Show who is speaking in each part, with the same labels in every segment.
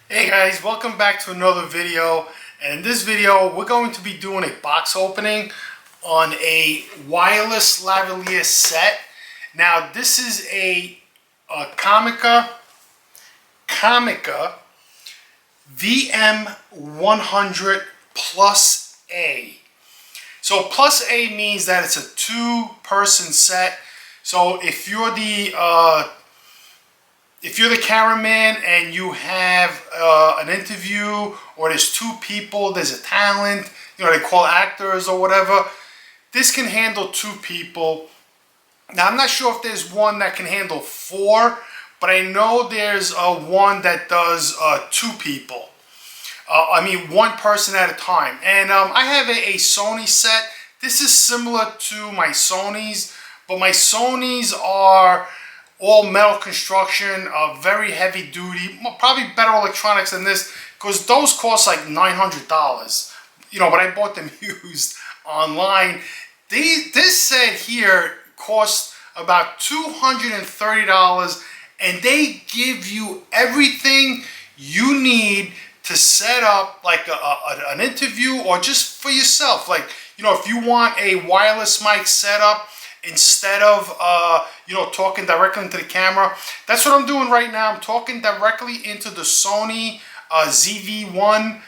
Speaker 1: Hey guys, welcome back to another video. And in this video, we're going to be doing a box opening on a wireless lavalier set. Now, this is a Comica VM100 Plus A. So Plus A means that it's a two-person set. So if you're the cameraman and you have an interview, or there's two people, there's a talent, they call actors or whatever, this can handle two people. Now, I'm not sure if there's one that can handle four, but I know there's one that does two people. One person at a time. And I have a Sony set. This is similar to my Sonys, but my Sonys are all metal construction, very heavy duty, probably better electronics than this, because those cost like $900. But I bought them used online. This set here costs about $230, and they give you everything you need to set up like an interview, or just for yourself. Like, if you want a wireless mic setup, instead of talking directly into the camera. That's what I'm doing right now. I'm talking directly into the Sony ZV-1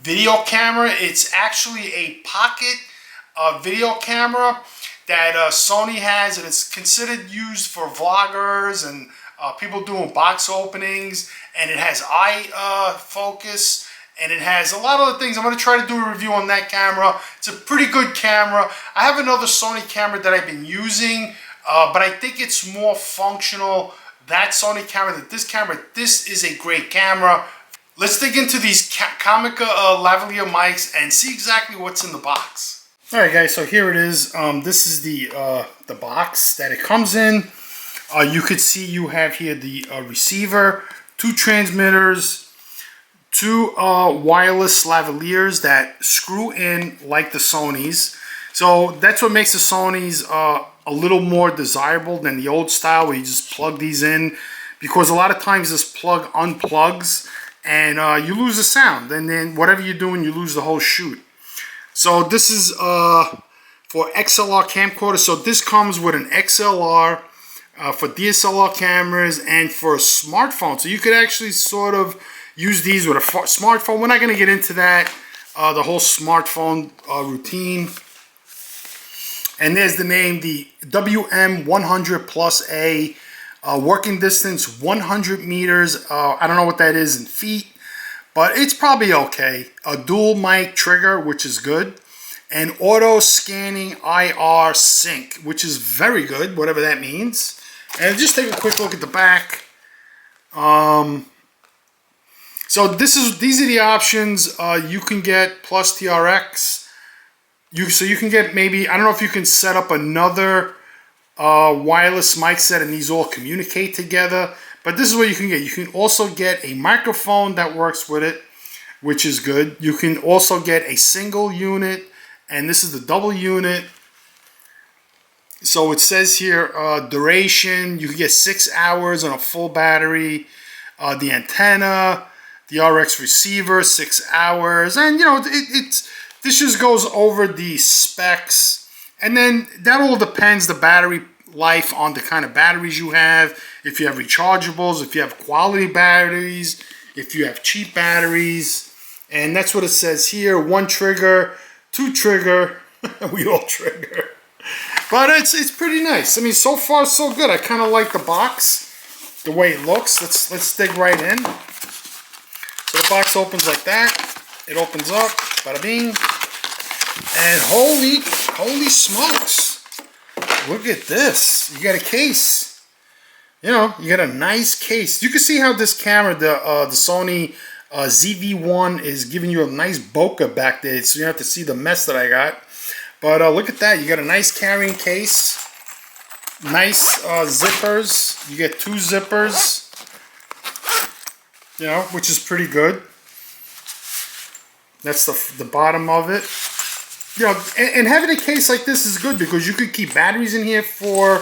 Speaker 1: video camera. It's actually a pocket video camera that Sony has, and it's considered used for vloggers and people doing box openings, and it has eye focus, and it has a lot of other things. I'm going to try to do a review on that camera. It's a pretty good camera. I have another Sony camera that I've been using, but I think it's more functional, that Sony camera, than this camera. This is a great camera. Let's dig into these Comica lavalier mics and see exactly what's in the box. Alright guys, so here it is. This is the box that it comes in. You could see you have here the receiver, two transmitters, two wireless lavaliers that screw in like the Sonys. So that's what makes the Sonys a little more desirable than the old style where you just plug these in, because a lot of times this plug unplugs and you lose the sound, and then whatever you're doing, you lose the whole shoot. So this is for XLR camcorder. So this comes with an XLR for DSLR cameras and for a smartphone. So you could actually sort of use these with a smartphone. We're not going to get into that, the whole smartphone routine. And there's the name, the WM100 Plus A, working distance 100 meters. I don't know what that is in feet, but it's probably okay. A dual mic trigger, which is good. And auto scanning IR sync, which is very good, whatever that means. And just take a quick look at the back. So these are the options. You can get plus TRX. So you can get, maybe, I don't know if you can set up another wireless mic set and these all communicate together. But this is what you can get. You can also get a microphone that works with it, which is good. You can also get a single unit, and this is the double unit. So it says here, duration, you can get 6 hours on a full battery. The antenna, the RX receiver, 6 hours. And, this just goes over the specs. And then that all depends, the battery life, on the kind of batteries you have. If you have rechargeables, if you have quality batteries, if you have cheap batteries. And that's what it says here. 1 trigger, 2 trigger, we all trigger. But it's pretty nice. I mean, so far so good. I kind of like the box, the way it looks. Let's dig right in. So the box opens like that. It opens up, bada bing. And holy smokes. Look at this. You got a case. You got a nice case. You can see how this camera, the Sony ZV-1, is giving you a nice bokeh back there. So you have to see the mess that I got. But look at that. You got a nice carrying case. Nice zippers. You get 2 zippers. Which is pretty good. That's the bottom of it. And having a case like this is good because you could keep batteries in here for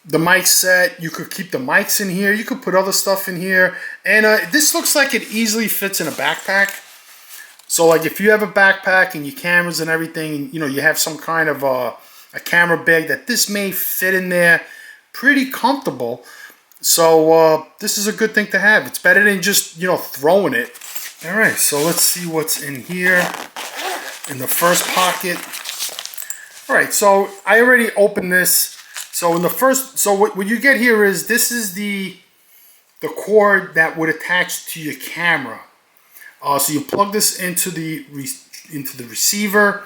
Speaker 1: the mic set. You could keep the mics in here. You could put other stuff in here. And this looks like it easily fits in a backpack. So like if you have a backpack and your cameras and everything, you know, you have some kind of a camera bag, that this may fit in there pretty comfortable. So this is a good thing to have. It's better than just, you know, throwing it. All right, so let's see what's in here in the first pocket. All right, so I already opened this. So in the first, so what you get here is, this is the cord that would attach to your camera. So you plug this into the receiver,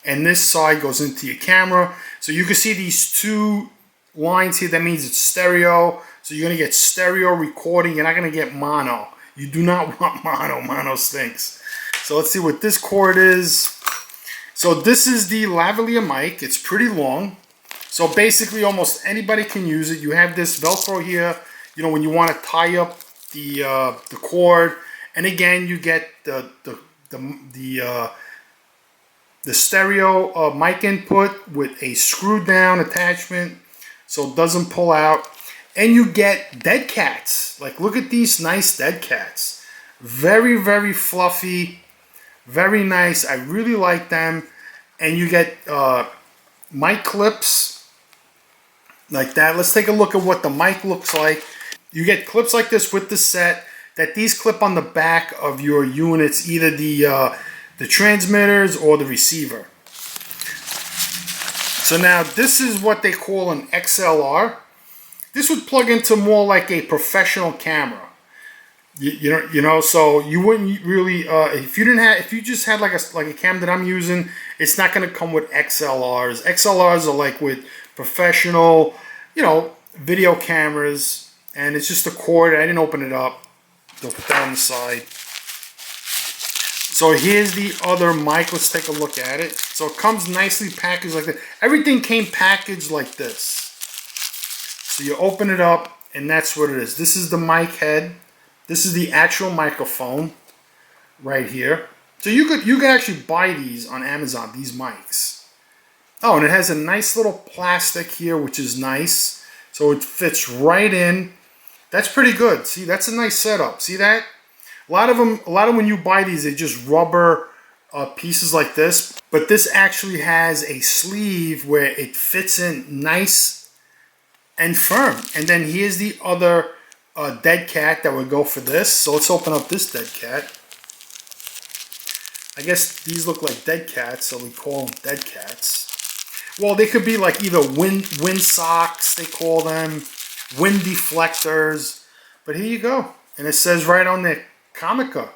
Speaker 1: and this side goes into your camera. So you can see these two lines here. That means it's stereo. So you're gonna get stereo recording. You're not gonna get mono. You do not want mono. Mono stinks. So let's see what this cord is. So this is the Lavalier mic. It's pretty long. So basically almost anybody can use it. You have this Velcro here, you know, when you want to tie up the cord. And again, you get the stereo mic input with a screw down attachment, so it doesn't pull out. And you get dead cats. Like, look at these nice dead cats. Very, very fluffy, very nice. I really like them. And you get mic clips like that. Let's take a look at what the mic looks like. You get clips like this with the set, that these clip on the back of your units, either the transmitters or the receiver. So now this is what they call an XLR. This would plug into more like a professional camera. You know, so you wouldn't really if you just had like a cam that I'm using, it's not going to come with XLRs. XLRs are like with professional, you know, video cameras, and it's just a cord. I didn't open it up. They'll put that on the side. So here's the other mic. Let's take a look at it. So it comes nicely packaged like that. Everything came packaged like this. So you open it up, and that's what it is. This is the mic head. This is the actual microphone right here. So you could actually buy these on Amazon, these mics. Oh, and it has a nice little plastic here, which is nice. So it fits right in. That's pretty good. See, that's a nice setup. See that? A lot of when you buy these, they're just rubber pieces like this. But this actually has a sleeve where it fits in nice and firm. And then here's the other dead cat that would go for this. So let's open up this dead cat. I guess these look like dead cats, so we call them dead cats. Well, they could be like either wind socks, they call them, wind deflectors. But here you go. And it says right on there, Comica.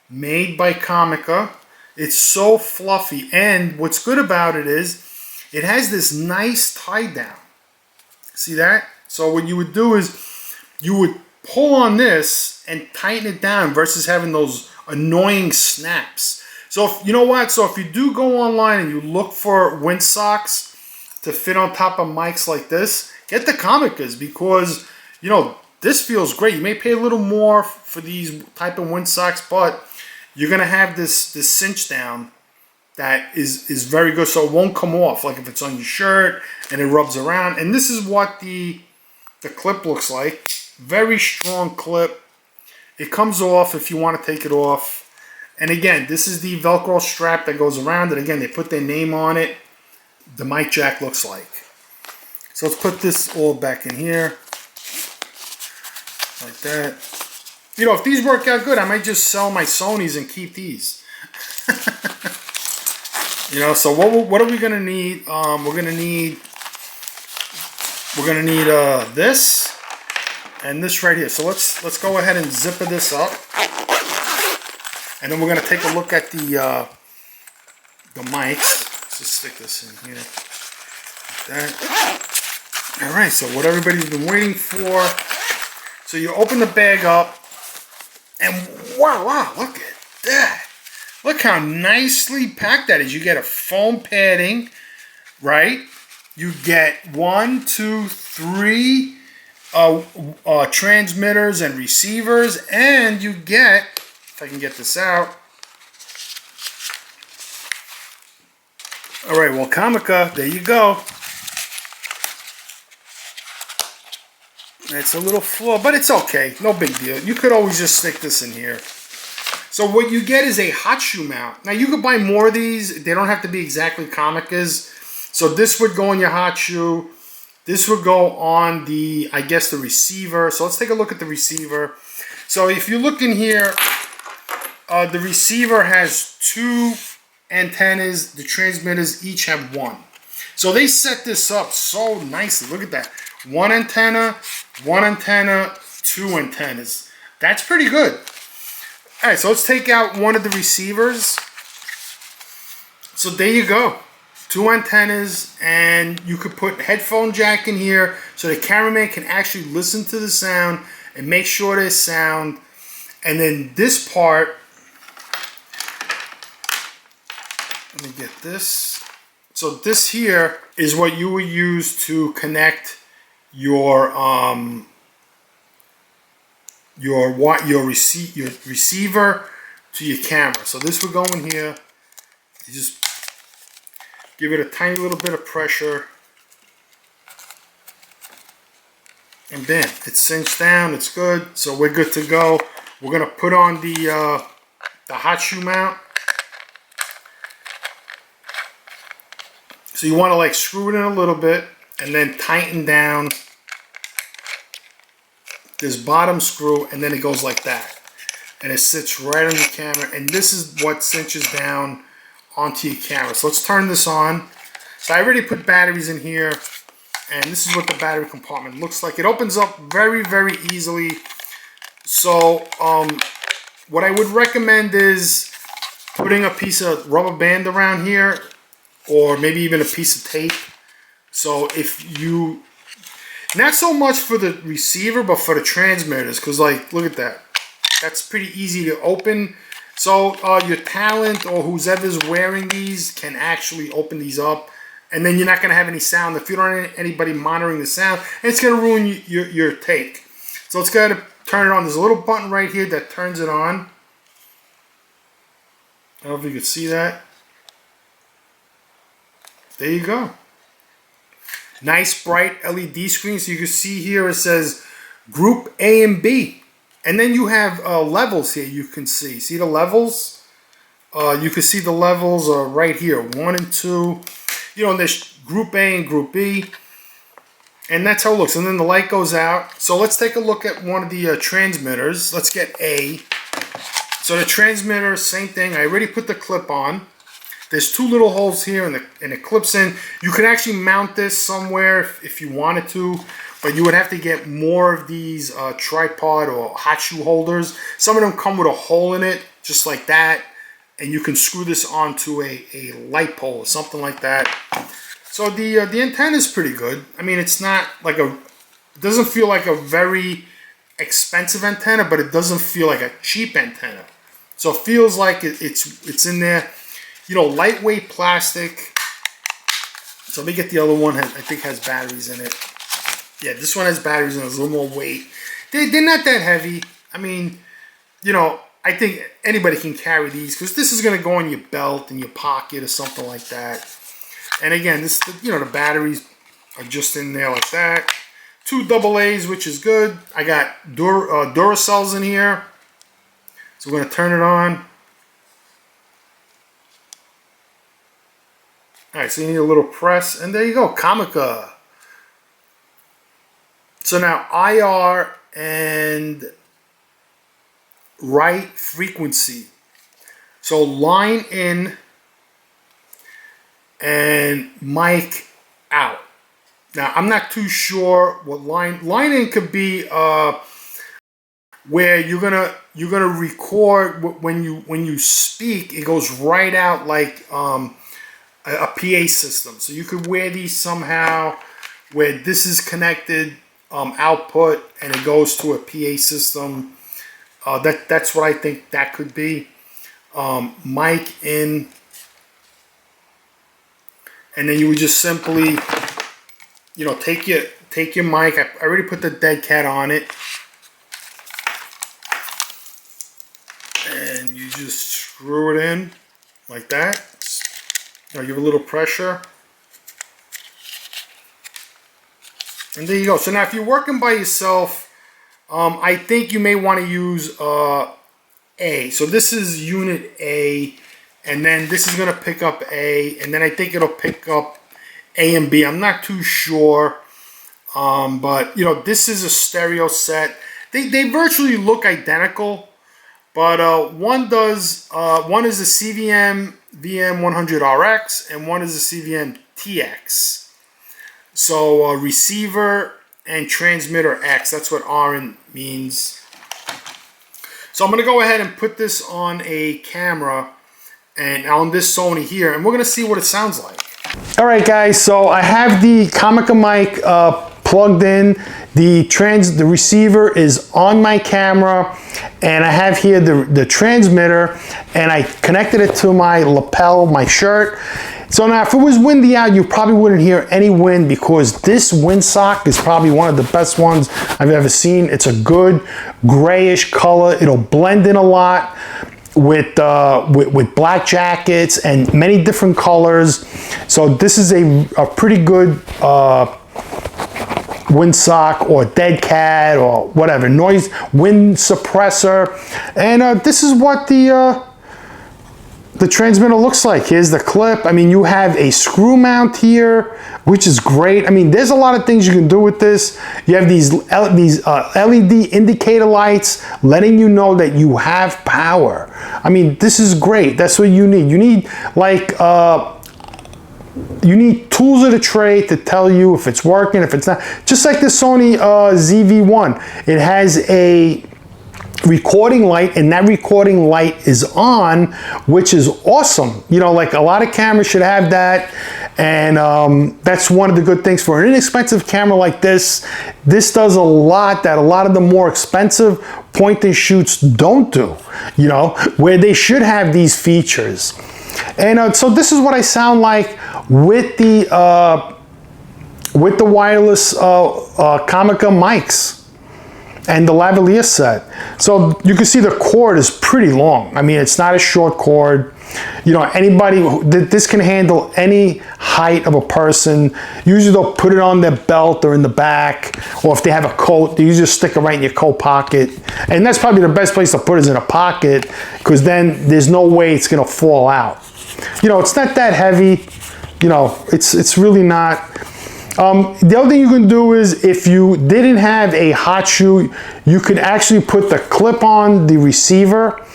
Speaker 1: Made by Comica. It's so fluffy. And what's good about it is, it has this nice tie down. See that? So what you would do is, you would pull on this and tighten it down versus having those annoying snaps. So if, you know what? So if you do go online and you look for wind socks to fit on top of mics like this, get the Comicas, because, you know, this feels great. You may pay a little more for these type of wind socks, but you're going to have this cinch down that is very good, so it won't come off. Like if it's on your shirt and it rubs around. And this is what the clip looks like. Very strong clip. It comes off if you want to take it off. And again, this is the Velcro strap that goes around it. Again, they put their name on it. The mic jack looks like. So let's put this all back in here. Like that. You know, if these work out good, I might just sell my Sonys and keep these. You know, so what are we gonna need? We're gonna need this and this right here. So let's go ahead and zipper this up, and then we're gonna take a look at the mics. Let's just stick this in here. Like that. All right. So what everybody's been waiting for. So you open the bag up, and wow, look at that. Look how nicely packed that is. You get a foam padding, right? You get 1, 2, 3 transmitters and receivers, and you get, if I can get this out. All right, well, Comica, there you go. It's a little flaw, but it's okay. No big deal. You could always just stick this in here. So what you get is a hot shoe mount. Now you could buy more of these. They don't have to be exactly Comicas. So this would go on your hot shoe. This would go on the, I guess, the receiver. So let's take a look at the receiver. So if you look in here, the receiver has 2 antennas. The transmitters each have 1. So they set this up so nicely. Look at that. 1 antenna, 2 antennas. That's pretty good. All right, so let's take out one of the receivers. So there you go. 2 antennas, and you could put headphone jack in here so the cameraman can actually listen to the sound and make sure there's sound. And then this part, let me get this. So this here is what you would use to connect your receiver to your camera. So this would go in here. You just give it a tiny little bit of pressure, and bam, it's cinched down. It's good. So we're good to go. We're gonna put on the hot shoe mount. So you want to like screw it in a little bit and then tighten down this bottom screw, and then it goes like that. And it sits right on your camera, and this is what cinches down onto your camera. So let's turn this on. So I already put batteries in here, and this is what the battery compartment looks like. It opens up very, very easily. So what I would recommend is putting a piece of rubber band around here, or maybe even a piece of tape. So if you, not so much for the receiver, but for the transmitters, because like, look at that. That's pretty easy to open. So your talent or whoever's wearing these can actually open these up, and then you're not going to have any sound. If you don't have anybody monitoring the sound, it's going to ruin your take. So let's go ahead and turn it on. There's a little button right here that turns it on. I don't know if you can see that. There you go. Nice bright LED screen. So you can see here it says Group A and B. And then you have levels here you can see. See the levels? You can see the levels right here. 1 and 2. You know, there's Group A and Group B. And that's how it looks. And then the light goes out. So let's take a look at one of the transmitters. Let's get A. So the transmitter, same thing. I already put the clip on. There's 2 little holes here, and it clips in. You could actually mount this somewhere if you wanted to, but you would have to get more of these tripod or hot shoe holders. Some of them come with a hole in it, just like that, and you can screw this onto a light pole or something like that. So the antenna is pretty good. I mean, it's not like it doesn't feel like a very expensive antenna, but it doesn't feel like a cheap antenna. So it feels like it's in there. You know, lightweight plastic. So let me get the other one. I think has batteries in it. Yeah, this one has batteries in it. It's a little more weight. They're not that heavy. I mean, you know, I think anybody can carry these because this is going to go in your belt, in your pocket, or something like that. And again, this, you know, the batteries are just in there like that. 2 AA's, which is good. I got Duracells in here. So we're going to turn it on. Alright, so you need a little press, and there you go, Comica. So now IR and right frequency. So line in and mic out. Now I'm not too sure what line in could be where you're gonna record when you speak. It goes right out like a PA system. So you could wear these somehow where this is connected output and it goes to a PA system. That's what I think that could be. Mic in, and then you would just simply, you know, take your mic. I already put the dead cat on it, and you just screw it in like that. You know, give a little pressure, And there you go. So now if you're working by yourself, I think you may want to use A. So this is unit A, and then this is going to pick up A, and then I think it'll pick up A and B. I'm not too sure, but you know, this is a stereo set. They virtually look identical, but one is the CVM VM100RX, and one is the CVM TX. So receiver and transmitter X, that's what RN means. So I'm going to go ahead and put this on a camera and on this Sony here, and we're going to see what it sounds like. All right, guys, so I have the Comica mic plugged in. The receiver is on my camera, and I have here the transmitter, and I connected it to my lapel, my shirt. So now if it was windy out, you probably wouldn't hear any wind, because this windsock is probably one of the best ones I've ever seen. It's a good grayish color. It'll blend in a lot with black jackets and many different colors. So this is a pretty good windsock or dead cat or whatever, noise wind suppressor. And this is what the transmitter looks like. Here's the clip. I mean, you have a screw mount here, which is great. I mean, there's a lot of things you can do with this. You have these LED indicator lights letting you know that you have power. I mean, this is great. That's what you need. You need like you need tools of the trade to tell you if it's working, if it's not. Just like the Sony ZV-1, it has a recording light, and that recording light is on, which is awesome. You know, like a lot of cameras should have that, and that's one of the good things for an inexpensive camera like this. This does a lot that a lot of the more expensive point and shoots don't do, you know, where they should have these features. And so this is what I sound like with the wireless Comica mics and the lavalier set. So you can see the cord is pretty long. I mean, it's not a short cord. You know, this can handle any height of a person. Usually they'll put it on their belt or in the back, or if they have a coat, they usually stick it right in your coat pocket. And that's probably the best place to put it, is in a pocket, because then there's no way it's gonna fall out. You know, it's not that heavy. You know, it's really not. The other thing you can do is, if you didn't have a hot shoe, you could actually put the clip on the receiver,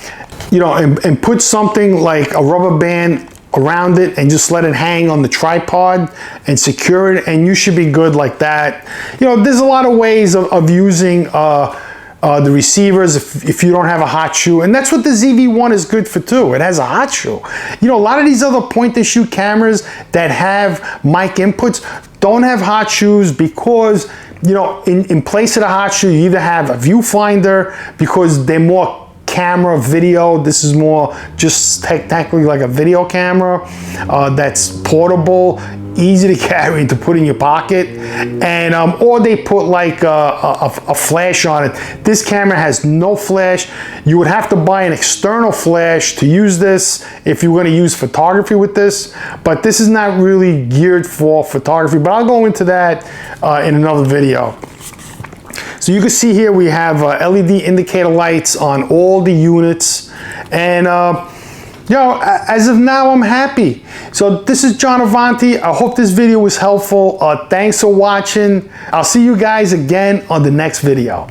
Speaker 1: you know, and put something like a rubber band around it and just let it hang on the tripod and secure it, and you should be good like that. You know, there's a lot of ways of using the receivers if you don't have a hot shoe, and that's what the ZV-1 is good for too. It has a hot shoe. You know, a lot of these other point and shoot cameras that have mic inputs don't have hot shoes, because, you know, in place of the hot shoe, you either have a viewfinder, because they're more camera video. This is more just technically like a video camera that's portable, easy to carry, to put in your pocket, and or they put like a flash on it. This camera has no flash. You would have to buy an external flash to use this if you were going to use photography with this, but this is not really geared for photography, but I'll go into that in another video. So you can see here we have LED indicator lights on all the units, and you know, as of now, I'm happy. So this is John Avanti. I hope this video was helpful. Thanks for watching. I'll see you guys again on the next video.